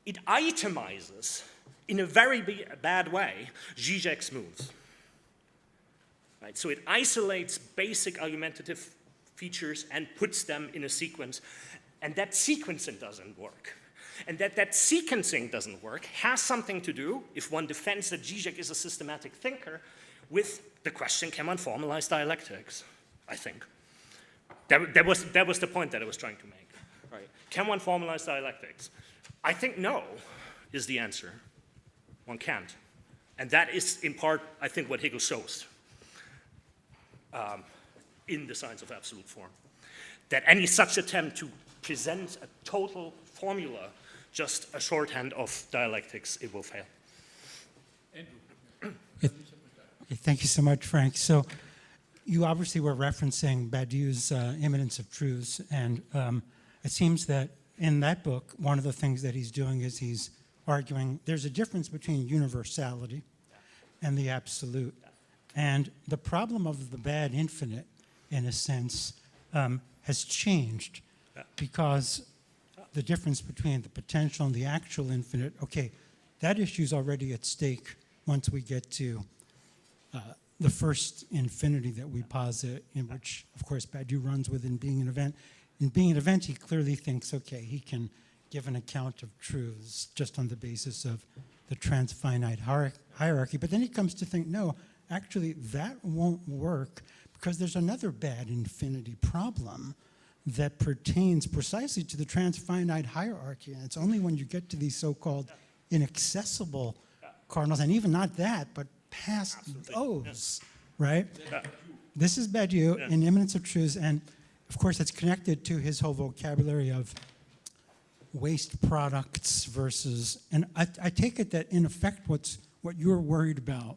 Speaker 1: it itemizes, in a very bad way, Žižek's moves. Right? So it isolates basic argumentative features and puts them in a sequence, and that sequencing doesn't work. And that sequencing doesn't work has something to do, if one defends that Žižek is a systematic thinker, with the question, can one formalize dialectics, I think. That was the point that I was trying to make. Right? Can one formalize dialectics? I think no is the answer. One can't. And that is, in part, I think, what Hegel shows in the Science of Absolute Form. That any such attempt to present a total formula, just a shorthand of dialectics, it will fail.
Speaker 4: Thank you so much, Frank. So you obviously were referencing Badiou's Immanence of Truths, and it seems that in that book, one of the things that he's doing is he's arguing there's a difference between universality and the absolute. And the problem of the bad infinite, in a sense, has changed because the difference between the potential and the actual infinite, okay, that issue's already at stake once we get to the first infinity that we posit, in which, of course, Badiou runs within being an event. In being an event, he clearly thinks, okay, he can give an account of truths just on the basis of the transfinite hierarchy. But then he comes to think, no, actually, that won't work because there's another bad infinity problem that pertains precisely to the transfinite hierarchy. And it's only when you get to these so-called inaccessible cardinals, and even not that, but past those, right?
Speaker 1: Yeah.
Speaker 4: This is Badiou
Speaker 1: Yeah.
Speaker 4: in Immanence of Truths, and of course it's connected to his whole vocabulary of waste products versus, and I take it that in effect what you're worried about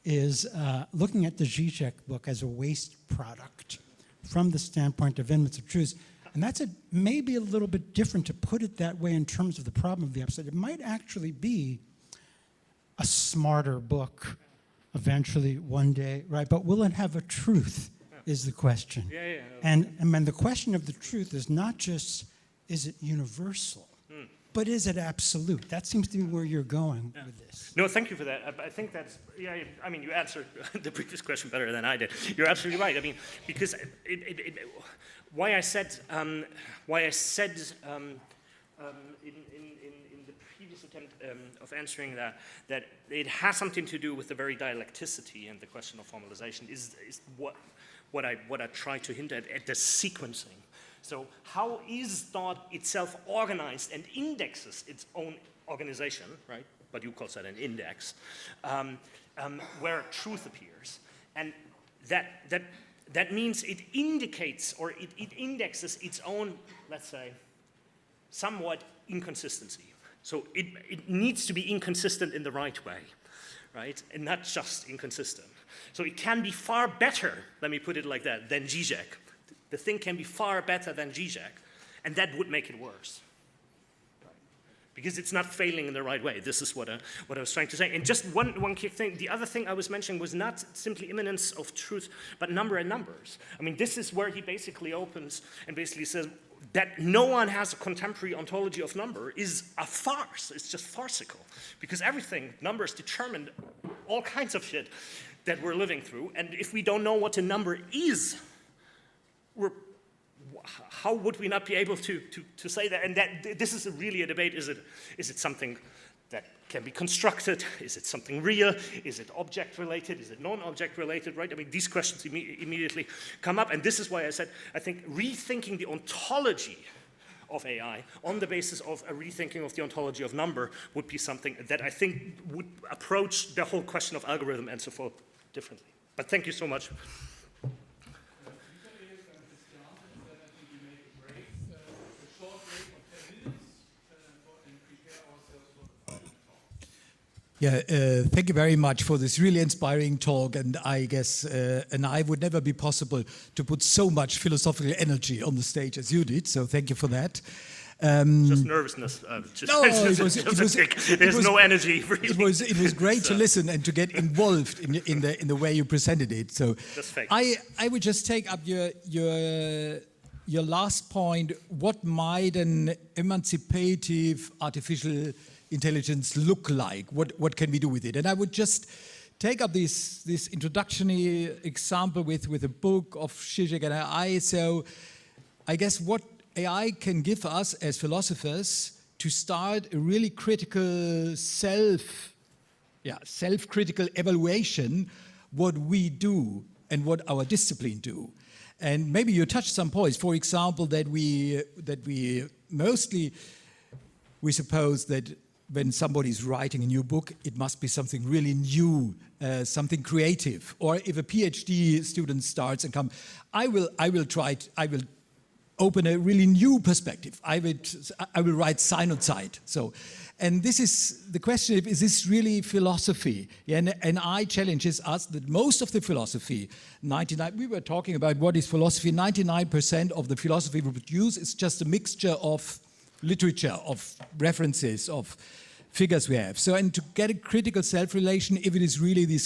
Speaker 4: is looking at the Žižek book as a waste product from the standpoint of Immanence of Truths. And that's maybe a little bit different to put it that way in terms of the problem of the episode. It might actually be a smarter book eventually one day, right? But will it have a truth is the question.
Speaker 1: Yeah.
Speaker 4: And then the question of the truth is not just, is it universal, but is it absolute? That seems to be where you're going with this.
Speaker 1: No, thank you for that. I think that's, I mean, you answered the previous question better than I did. You're absolutely right. I mean, because why I said in the previous attempt of answering that it has something to do with the very dialecticity and the question of formalization is what I try to hint at the sequencing. So how is thought itself organized and indexes its own organization, right? But you call that an index, where truth appears. And that means it indicates or it indexes its own, let's say, somewhat inconsistency. So it needs to be inconsistent in the right way, right? And not just inconsistent. So it can be far better, let me put it like that, than Žižek. The thing can be far better than Žižek, and that would make it worse. Because it's not failing in the right way. This is what I was trying to say. And just one quick thing. The other thing I was mentioning was not simply immanence of truth, but number and numbers. I mean, this is where he basically opens and basically says that no one has a contemporary ontology of number is a farce. It's just farcical. Because everything, numbers determine all kinds of shit that we're living through. And if we don't know what a number is, how would we not be able to say that? And this is really a debate. Is it something that can be constructed? Is it something real? Is it object related? Is it non-object related, right? I mean, these questions immediately come up. And this is why I said, I think rethinking the ontology of AI on the basis of a rethinking of the ontology of number would be something that I think would approach the whole question of algorithm and so forth differently. But thank you so much.
Speaker 5: Yeah, thank you very much for this really inspiring talk, and I guess I would never be possible to put so much philosophical energy on the stage as you did, so thank you for that.
Speaker 1: Just nervousness.
Speaker 5: No, it was
Speaker 1: there's no energy. Really.
Speaker 5: It was great to listen and to get involved in the way you presented it. So I would just take up your last point. What might an emancipative artificial intelligence look like? What can we do with it? And I would just take up this introductory example with a book of Žižek and AI. So I guess what AI can give us as philosophers to start a really critical self-critical evaluation what we do and what our discipline do. And maybe you touched some points. For example, that we mostly suppose that when somebody's writing a new book, it must be something really new, something creative. Or if a PhD student starts and comes, I will open a really new perspective. I will write sinusoid. So, and this is the question: is this really philosophy? Yeah, and I challenges us that most of the philosophy, 99. We were talking about what is philosophy. 99% of the philosophy we produce is just a mixture of literature, of references, of figures we have. So, and to get a critical self-relation, if it is really this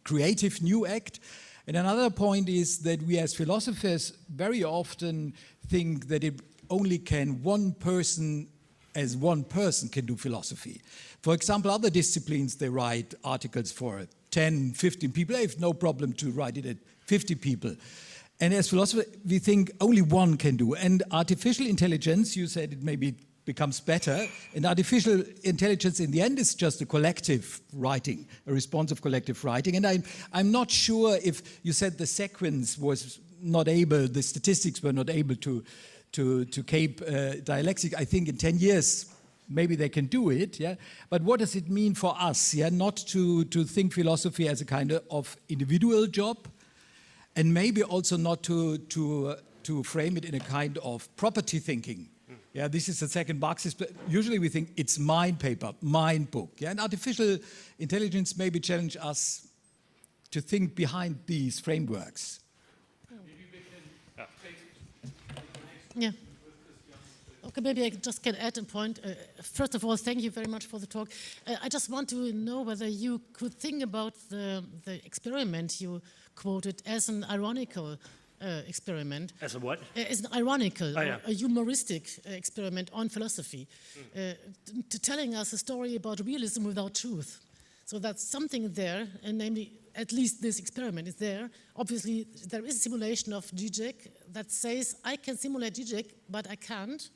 Speaker 5: creative new act. And another point is that we as philosophers very often think that it only can one person can do philosophy. For example, other disciplines, they write articles for 10, 15 people. They have no problem to write it at 50 people. And as philosophers, we think only one can do. And artificial intelligence, you said it maybe becomes better. And artificial intelligence in the end is just a collective writing, a response of collective writing. And I'm not sure if you said the sequence was not able, the statistics were not able to keep dialectic. I think in 10 years, maybe they can do it, yeah. But what does it mean for us, yeah? Not to think philosophy as a kind of individual job, and maybe also not to frame it in a kind of property thinking. Yeah, this is the second box. Usually we think it's mine paper, mine book. Yeah, and artificial intelligence maybe challenge us to think behind these frameworks.
Speaker 6: Yeah. Okay, maybe I just can add a point. First of all, thank you very much for the talk. I just want to know whether you could think about the experiment you quoted as an ironical experiment.
Speaker 1: As a what?
Speaker 6: As an ironical,
Speaker 1: Oh, yeah.
Speaker 6: a humoristic experiment on philosophy, telling us a story about realism without truth. So that's something there, and namely, at least this experiment is there. Obviously, there is a simulation of Žižek that says, I can simulate Žižek, but I can't.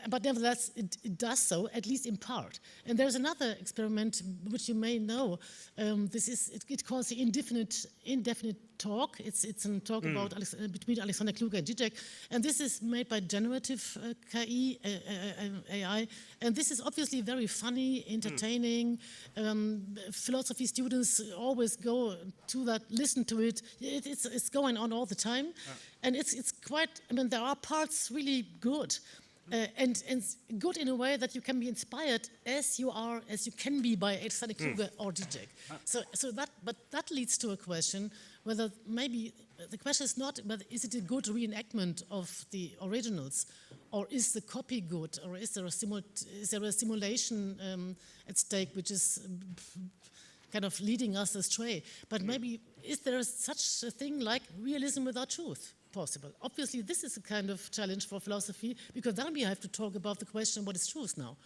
Speaker 6: But nevertheless, it does so, at least in part. And there's another experiment which you may know. It calls the indefinite talk. It's a talk about between Alexander Kluge and Žižek. And this is made by generative KI, AI. And this is obviously very funny, entertaining. Philosophy students always go to that, listen to it. It's going on all the time. And it's quite, I mean, there are parts really good. And good in a way that you can be inspired as you can be by Alexander Kluge or Žižek. But that leads to a question whether maybe the question is not whether is it a good reenactment of the originals, or is the copy good, or is there a simulation at stake which is kind of leading us astray? But maybe is there such a thing like realism without truth? Possible. Obviously, this is a kind of challenge for philosophy, because then we have to talk about the question, what is truth now?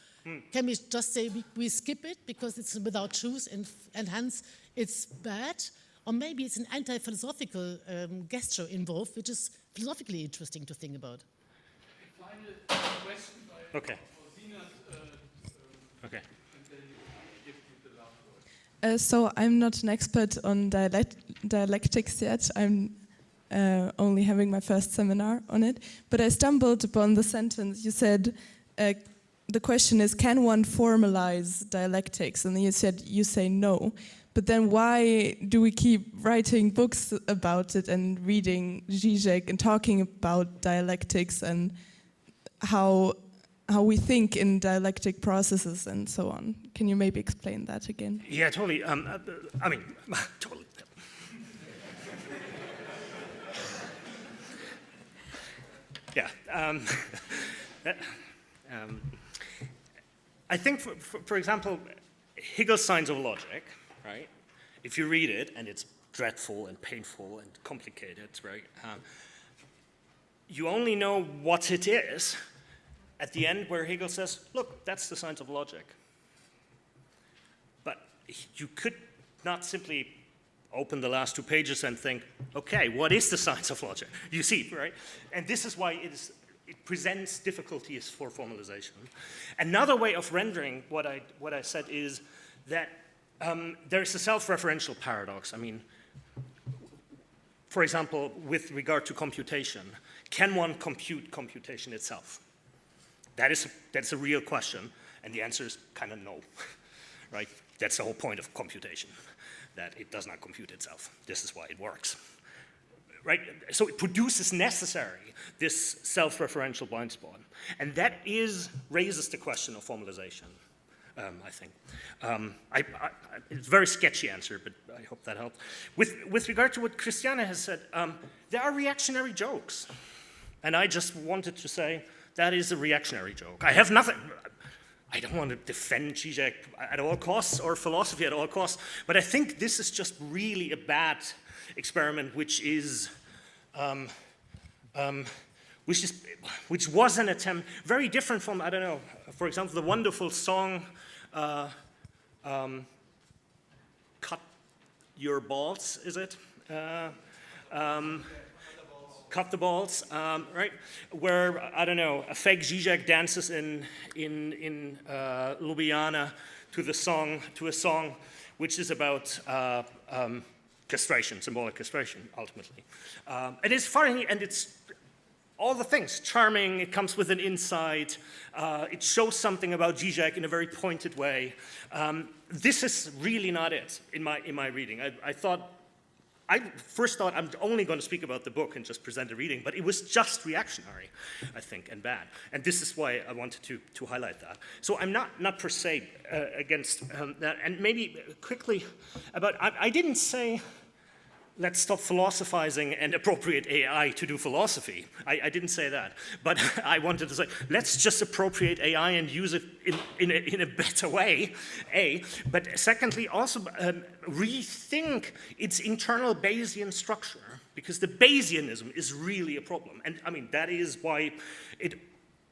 Speaker 6: Can we just say we skip it because it's without truth and hence it's bad? Or maybe it's an anti-philosophical gesture involved, which is philosophically interesting to think about.
Speaker 2: Final question by
Speaker 1: Okay. Okay.
Speaker 7: So I'm not an expert on dialectics yet. I'm only having my first seminar on it, but I stumbled upon the sentence. You said the question is, can one formalize dialectics? And then you say no. But then why do we keep writing books about it and reading Žižek and talking about dialectics and how we think in dialectic processes and so on? Can you maybe explain that again?
Speaker 1: Yeah, totally. Totally. Yeah. I think, for example, Hegel's Signs of Logic, right? If you read it, and it's dreadful and painful and complicated, right? You only know what it is at the end where Hegel says, look, that's the Signs of Logic. But you could not simply open the last 2 pages and think, okay, what is the science of logic? You see, right? And this is why it presents difficulties for formalization. Another way of rendering what I said is that there's a self-referential paradox. I mean, for example, with regard to computation, can one compute computation itself? That's a real question, and the answer is kind of no, right? That's the whole point of computation, that it does not compute itself. This is why it works, right? So it produces necessary this self-referential blind spot, and that raises the question of formalization, I think. It's a very sketchy answer, but I hope that helped. With regard to what Christiane has said, there are reactionary jokes, and I just wanted to say that is a reactionary joke. I have nothing. I don't want to defend Žižek at all costs or philosophy at all costs, but I think this is just really a bad experiment, which was an attempt very different from, I don't know, for example, the wonderful song "Cut Your Balls," is it? Cut the Balls, right? Where, I don't know, a fake Žižek dances in Ljubljana to a song which is about castration, symbolic castration, ultimately. It is funny, and it's all the things. Charming, it comes with an insight, it shows something about Žižek in a very pointed way. This is really not it in my reading. I first thought I'm only going to speak about the book and just present a reading, but it was just reactionary, I think, and bad. And this is why I wanted to highlight that. So I'm not per se against that. And maybe quickly about, I didn't say, let's stop philosophizing and appropriate AI to do philosophy. I didn't say that. But I wanted to say, let's just appropriate AI and use it in a better way, A. But secondly, also rethink its internal Bayesian structure, because the Bayesianism is really a problem. And I mean, that is why it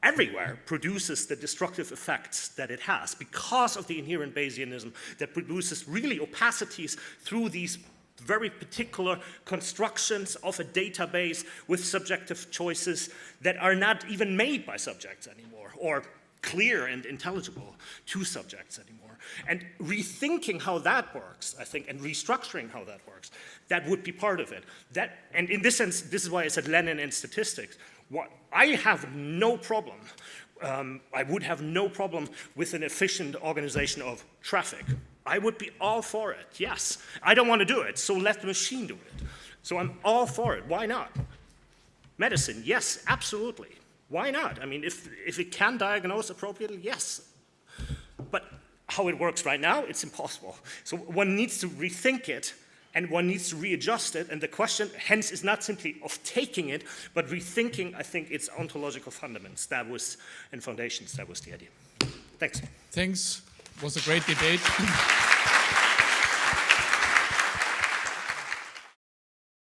Speaker 1: everywhere produces the destructive effects that it has, because of the inherent Bayesianism that produces really opacities through these very particular constructions of a database with subjective choices that are not even made by subjects anymore, or clear and intelligible to subjects anymore. And rethinking how that works, I think, and restructuring how that works, that would be part of it. And in this sense, this is why I said Lenin and statistics. I have no problem, I would have no problem with an efficient organization of traffic. I would be all for it, yes. I don't want to do it, so let the machine do it. So I'm all for it, why not? Medicine, yes, absolutely. Why not? I mean, if it can diagnose appropriately, yes. But how it works right now, it's impossible. So one needs to rethink it, and one needs to readjust it, and the question, hence, is not simply of taking it, but rethinking, I think, its ontological fundaments. And foundations, that was the idea. Thanks.
Speaker 2: Thanks. It was a great debate.